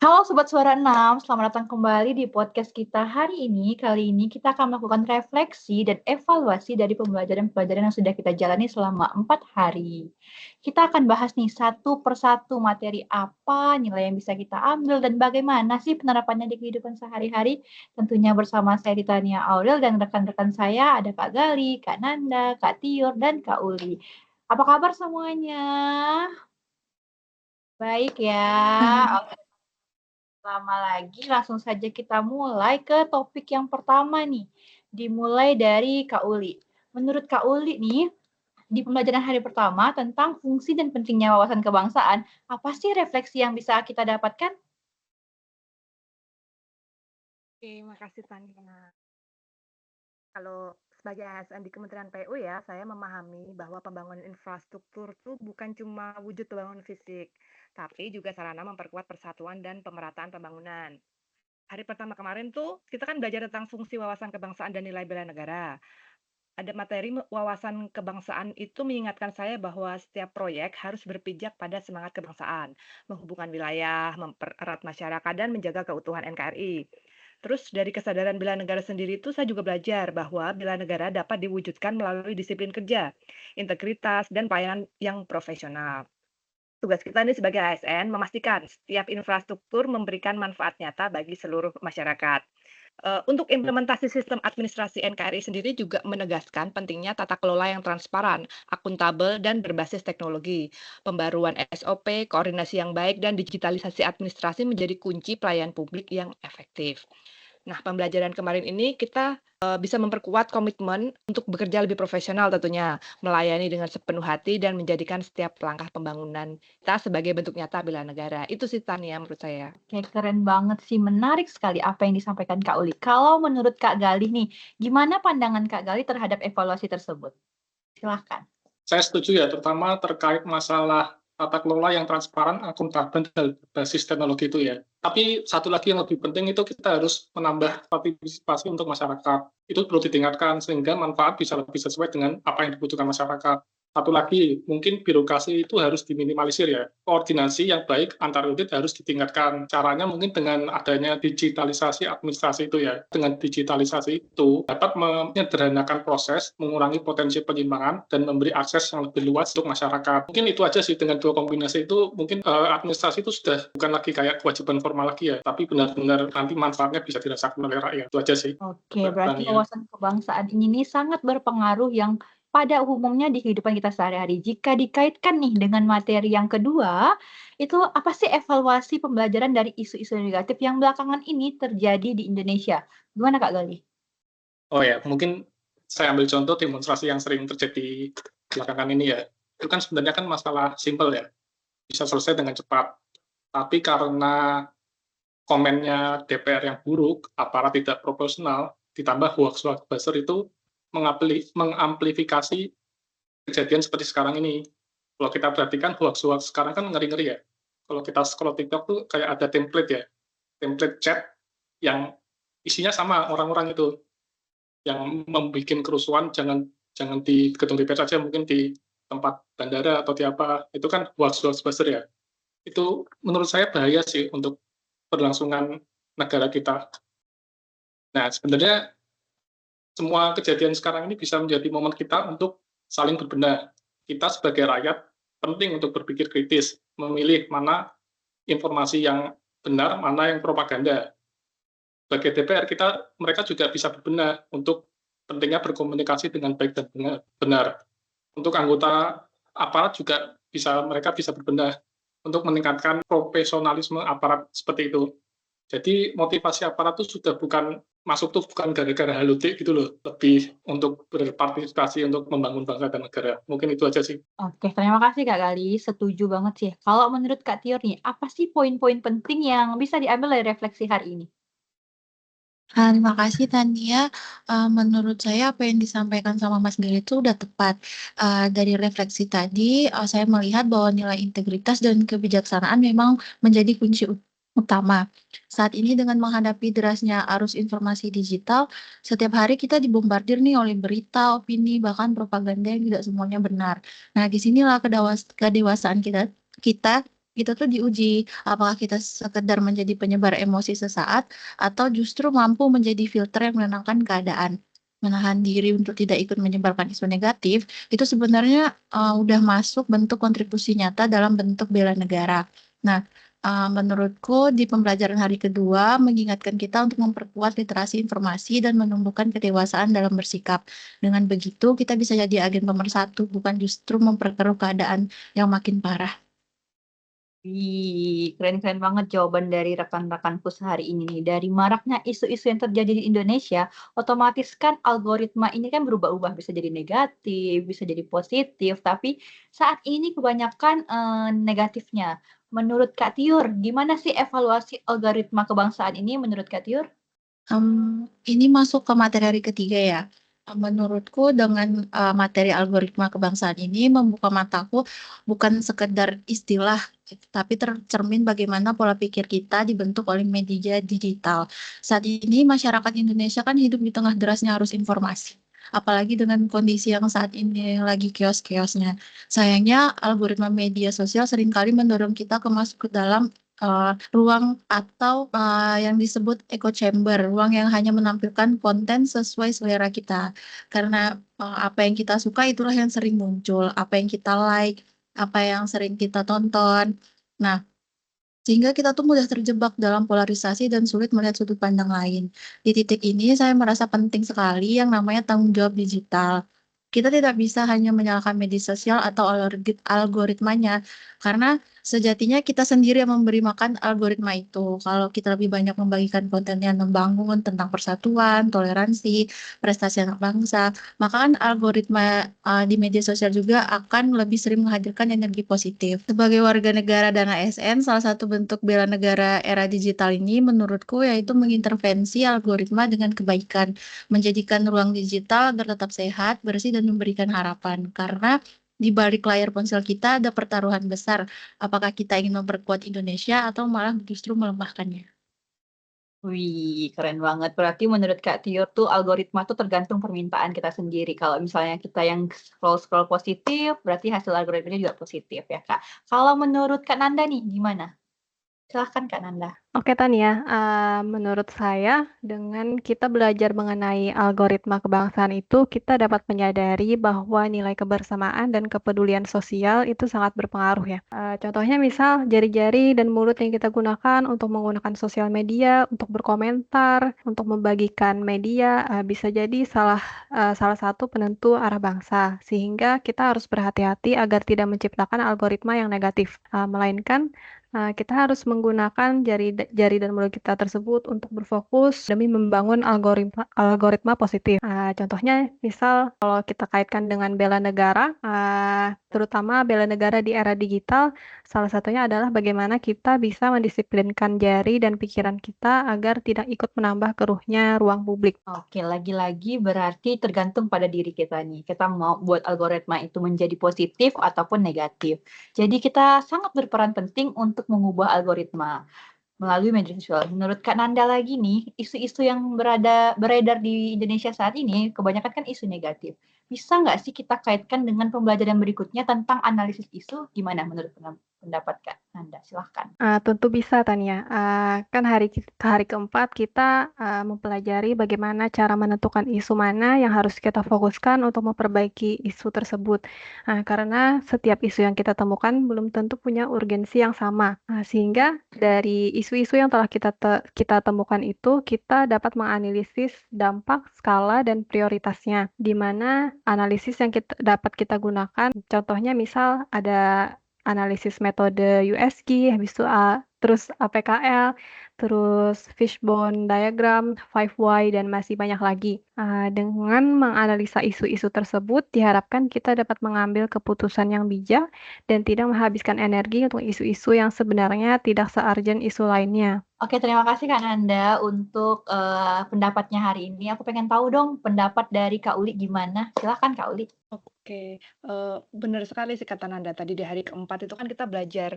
Halo Sobat Suara 6, selamat datang kembali di podcast kita hari ini. Kali ini kita akan melakukan refleksi dan evaluasi dari pembelajaran-pembelajaran yang sudah kita jalani selama 4 hari. Kita akan bahas nih satu persatu materi apa, nilai yang bisa kita ambil, dan bagaimana sih penerapannya di kehidupan sehari-hari. Tentunya bersama saya Titania Aurel dan rekan-rekan saya ada Kak Gali, Kak Nanda, Kak Tiur, dan Kak Uli. Apa kabar semuanya? Baik ya. Baik. Lama lagi, langsung saja kita mulai ke topik yang pertama nih. Dimulai dari Kak Uli. Menurut Kak Uli nih, di pembelajaran hari pertama tentang fungsi dan pentingnya wawasan kebangsaan, apa sih refleksi yang bisa kita dapatkan? Oke, makasih Tania. Kalau sebagai ASN di Kementerian PU ya, saya memahami bahwa pembangunan infrastruktur itu bukan cuma wujud pembangunan fisik, tapi juga sarana memperkuat persatuan dan pemerataan pembangunan. Hari pertama kemarin tuh kita kan belajar tentang fungsi wawasan kebangsaan dan nilai bela negara. Ada materi wawasan kebangsaan itu mengingatkan saya bahwa setiap proyek harus berpijak pada semangat kebangsaan, menghubungkan wilayah, mempererat masyarakat, dan menjaga keutuhan NKRI. Terus dari kesadaran bela negara sendiri itu saya juga belajar bahwa bela negara dapat diwujudkan melalui disiplin kerja, integritas, dan pelayanan yang profesional. Tugas kita ini sebagai ASN memastikan setiap infrastruktur memberikan manfaat nyata bagi seluruh masyarakat. Untuk implementasi sistem administrasi NKRI sendiri juga menegaskan pentingnya tata kelola yang transparan, akuntabel, dan berbasis teknologi. Pembaruan SOP, koordinasi yang baik, dan digitalisasi administrasi menjadi kunci pelayanan publik yang efektif. Nah, pembelajaran kemarin ini kita bisa memperkuat komitmen untuk bekerja lebih profesional tentunya, melayani dengan sepenuh hati dan menjadikan setiap langkah pembangunan kita sebagai bentuk nyata bela negara. Itu sih Tania menurut saya. Oke, keren banget sih. Menarik sekali apa yang disampaikan Kak Uli. Kalau menurut Kak Galih nih, gimana pandangan Kak Galih terhadap evaluasi tersebut? Silahkan. Saya setuju ya, terutama terkait masalah tata kelola yang transparan, akuntabel, dan berbasis teknologi itu ya. Tapi satu lagi yang lebih penting itu kita harus menambah partisipasi untuk masyarakat. Itu perlu ditingkatkan sehingga manfaat bisa lebih sesuai dengan apa yang dibutuhkan masyarakat. Satu lagi, mungkin birokrasi itu harus diminimalisir ya. Koordinasi yang baik antar unit harus ditingkatkan. Caranya mungkin dengan adanya digitalisasi administrasi itu ya. Dengan digitalisasi itu dapat menyederhanakan proses, mengurangi potensi penyimpangan, dan memberi akses yang lebih luas untuk masyarakat. Mungkin itu aja sih, dengan dua kombinasi itu mungkin administrasi itu sudah bukan lagi kayak kewajiban formal lagi ya, tapi benar-benar nanti manfaatnya bisa dirasakan oleh rakyat. Itu aja sih. Oke, Mbak berarti Tania. wawasan kebangsaan ini nih sangat berpengaruh yang pada umumnya di kehidupan kita sehari-hari. Jika dikaitkan nih dengan materi yang kedua, itu apa sih evaluasi pembelajaran dari isu-isu negatif yang belakangan ini terjadi di Indonesia? Gimana Kak Gali? Oh ya, mungkin saya ambil contoh demonstrasi yang sering terjadi belakangan ini ya. Itu kan sebenarnya kan masalah simpel ya, bisa selesai dengan cepat. Tapi karena komennya DPR yang buruk, aparat tidak proporsional, ditambah hoax-hoax buzzer itu mengamplifikasi kejadian seperti sekarang ini. Kalau kita perhatikan hoax-hoax sekarang kan ngeri-ngeri ya. Kalau kita scroll TikTok tuh kayak ada template ya, template chat yang isinya sama orang-orang itu yang membuat kerusuhan, jangan jangan di gedung DPR saja, mungkin di tempat bandara atau di apa, itu kan hoax-hoax buzzer ya. Itu menurut saya bahaya sih untuk berlangsungan negara kita. Nah, sebenarnya semua kejadian sekarang ini bisa menjadi momen kita untuk saling berbenah. Kita sebagai rakyat penting untuk berpikir kritis, memilih mana informasi yang benar, mana yang propaganda. Sebagai DPR, mereka juga bisa berbenah untuk pentingnya berkomunikasi dengan baik dan benar. Untuk anggota aparat juga mereka bisa berbenah untuk meningkatkan profesionalisme aparat seperti itu. Jadi motivasi aparat itu sudah masuk tuh bukan gara-gara halutik gitu loh, lebih untuk berpartisipasi untuk membangun bangsa dan negara. Mungkin itu aja sih. Oke, terima kasih Kak Gali. Setuju banget sih. Kalau menurut Kak Tior nih, apa sih poin-poin penting yang bisa diambil dari refleksi hari ini? Terima kasih Tania. Menurut saya apa yang disampaikan sama Mas Giri itu udah tepat. Dari refleksi tadi, saya melihat bahwa nilai integritas dan kebijaksanaan memang menjadi kunci utama. Saat ini dengan menghadapi derasnya arus informasi digital, setiap hari kita dibombardir nih oleh berita, opini, bahkan propaganda yang tidak semuanya benar. Nah, disinilah kedewasaan kita itu tuh diuji, apakah kita sekedar menjadi penyebar emosi sesaat atau justru mampu menjadi filter yang menenangkan keadaan. Menahan diri untuk tidak ikut menyebarkan isu negatif, itu sebenarnya udah masuk bentuk kontribusi nyata dalam bentuk bela negara. Nah, menurutku di pembelajaran hari kedua mengingatkan kita untuk memperkuat literasi informasi dan menumbuhkan kedewasaan dalam bersikap. Dengan begitu, kita bisa jadi agen pemersatu, bukan justru memperkeruh keadaan yang makin parah. Wih, keren-keren banget jawaban dari rekan-rekanku sehari ini nih. Dari maraknya isu-isu yang terjadi di Indonesia, otomatis kan algoritma ini kan berubah-ubah, bisa jadi negatif, bisa jadi positif, tapi saat ini kebanyakan negatifnya. Menurut Kak Tiur, gimana sih evaluasi algoritma kebangsaan ini menurut Kak Tiur? Ini masuk ke materi hari ketiga ya. Menurutku dengan materi algoritma kebangsaan ini membuka mataku bukan sekedar istilah, gitu, tapi tercermin bagaimana pola pikir kita dibentuk oleh media digital. Saat ini masyarakat Indonesia kan hidup di tengah derasnya arus informasi. Apalagi dengan kondisi yang saat ini lagi chaos-chaosnya. Sayangnya algoritma media sosial seringkali mendorong kita masuk ke dalam ruang atau yang disebut echo chamber, ruang yang hanya menampilkan konten sesuai selera kita. Karena apa yang kita suka itulah yang sering muncul, apa yang kita like, apa yang sering kita tonton. Nah, sehingga kita tuh mudah terjebak dalam polarisasi dan sulit melihat sudut pandang lain. Di titik ini saya merasa penting sekali yang namanya tanggung jawab digital. Kita tidak bisa hanya menyalahkan media sosial atau algoritmanya, karena sejatinya kita sendiri yang memberi makan algoritma itu. Kalau kita lebih banyak membagikan konten yang membangun tentang persatuan, toleransi, prestasi anak bangsa, maka kan algoritma di media sosial juga akan lebih sering menghadirkan energi positif. Sebagai warga negara dan ASN, salah satu bentuk bela negara era digital ini menurutku yaitu mengintervensi algoritma dengan kebaikan, menjadikan ruang digital agar tetap sehat, bersih, dan memberikan harapan. Karena di balik layar ponsel kita ada pertaruhan besar, apakah kita ingin memperkuat Indonesia atau malah justru melemahkannya. Wih, keren banget. Berarti menurut Kak Tio tuh algoritma tuh tergantung permintaan kita sendiri. Kalau misalnya kita yang scroll-scroll positif, berarti hasil algoritmanya juga positif ya, Kak. Kalau menurut Kak Nanda nih, gimana? Silahkan Kak Nanda. Oke Tania, menurut saya dengan kita belajar mengenai algoritma kebangsaan itu, kita dapat menyadari bahwa nilai kebersamaan dan kepedulian sosial itu sangat berpengaruh ya. Contohnya misal jari-jari dan mulut yang kita gunakan untuk menggunakan sosial media, untuk berkomentar, untuk membagikan media, bisa jadi salah satu penentu arah bangsa. Sehingga kita harus berhati-hati agar tidak menciptakan algoritma yang negatif, melainkan kita harus menggunakan jari dan mulut kita tersebut untuk berfokus demi membangun algoritma positif. Contohnya, misal kalau kita kaitkan dengan bela negara, terutama bela negara di era digital, salah satunya adalah bagaimana kita bisa mendisiplinkan jari dan pikiran kita agar tidak ikut menambah keruhnya ruang publik. Oke, lagi-lagi berarti tergantung pada diri kita nih. Kita mau buat algoritma itu menjadi positif ataupun negatif. Jadi kita sangat berperan penting untuk mengubah algoritma melalui media sosial. Menurut Kak Nanda lagi nih, isu-isu yang beredar di Indonesia saat ini kebanyakan kan isu negatif. Bisa nggak sih kita kaitkan dengan pembelajaran berikutnya tentang analisis isu? Gimana menurut pendapat Kak Nanda? Silahkan. Tentu bisa, Tania. Kan hari keempat kita mempelajari bagaimana cara menentukan isu mana yang harus kita fokuskan untuk memperbaiki isu tersebut. Karena setiap isu yang kita temukan belum tentu punya urgensi yang sama. Sehingga dari isu-isu yang telah kita temukan itu, kita dapat menganalisis dampak, skala, dan prioritasnya. Di mana analisis yang dapat kita gunakan, contohnya misal ada analisis metode USG, habis itu terus APKL, terus fishbone diagram, 5Y, dan masih banyak lagi. Dengan menganalisa isu-isu tersebut, diharapkan kita dapat mengambil keputusan yang bijak dan tidak menghabiskan energi untuk isu-isu yang sebenarnya tidak se-urgent isu lainnya. Oke, terima kasih Kak Nanda untuk pendapatnya hari ini. Aku pengen tahu dong pendapat dari Kak Uli gimana. Silahkan Kak Uli. Oke, benar sekali sih kata Nanda tadi di hari keempat itu kan kita belajar,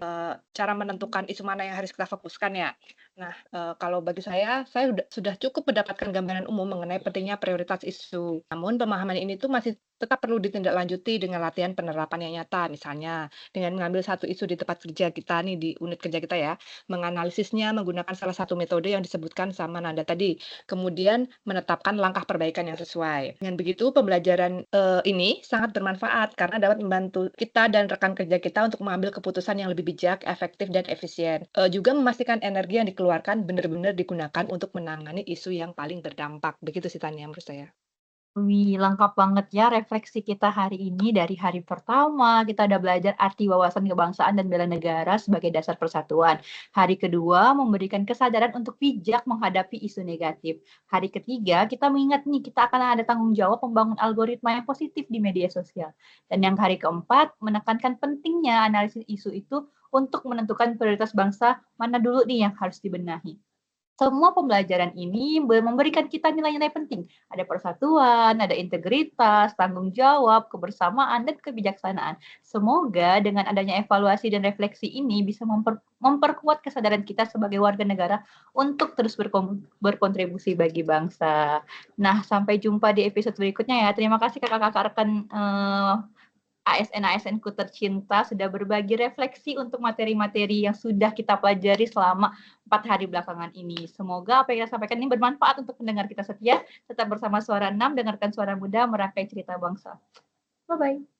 cara menentukan isu mana yang harus kita fokuskan ya. Nah, kalau bagi saya sudah cukup mendapatkan gambaran umum mengenai pentingnya prioritas isu. Namun pemahaman ini tuh masih tetap perlu ditindaklanjuti dengan latihan penerapan yang nyata, misalnya dengan mengambil satu isu di tempat kerja kita nih, di unit kerja kita ya, menganalisisnya menggunakan salah satu metode yang disebutkan sama Nanda tadi, kemudian menetapkan langkah perbaikan yang sesuai. Dengan begitu, pembelajaran ini sangat bermanfaat karena dapat membantu kita dan rekan kerja kita untuk mengambil keputusan yang lebih bijak, efektif, dan efisien. Juga memastikan energi yang dikeluarkan benar-benar digunakan untuk menangani isu yang paling berdampak. Begitu sih Tania menurut saya. Wih, lengkap banget ya refleksi kita hari ini. Dari hari pertama, kita udah belajar arti wawasan kebangsaan dan bela negara sebagai dasar persatuan. Hari kedua, memberikan kesadaran untuk bijak menghadapi isu negatif. Hari ketiga, kita mengingat nih, kita akan ada tanggung jawab membangun algoritma yang positif di media sosial. Dan yang hari keempat, menekankan pentingnya analisis isu itu untuk menentukan prioritas bangsa mana dulu nih yang harus dibenahi. Semua pembelajaran ini memberikan kita nilai-nilai penting. Ada persatuan, ada integritas, tanggung jawab, kebersamaan, dan kebijaksanaan. Semoga dengan adanya evaluasi dan refleksi ini bisa memperkuat kesadaran kita sebagai warga negara untuk terus berkontribusi bagi bangsa. Nah, sampai jumpa di episode berikutnya ya. Terima kasih kakak-kakak rekan ASN-ASN-ku tercinta sudah berbagi refleksi untuk materi-materi yang sudah kita pelajari selama 4 hari belakangan ini. Semoga apa yang saya sampaikan ini bermanfaat untuk pendengar kita setia. Tetap bersama Suara 6, dengarkan suara muda, merangkai cerita bangsa. Bye-bye.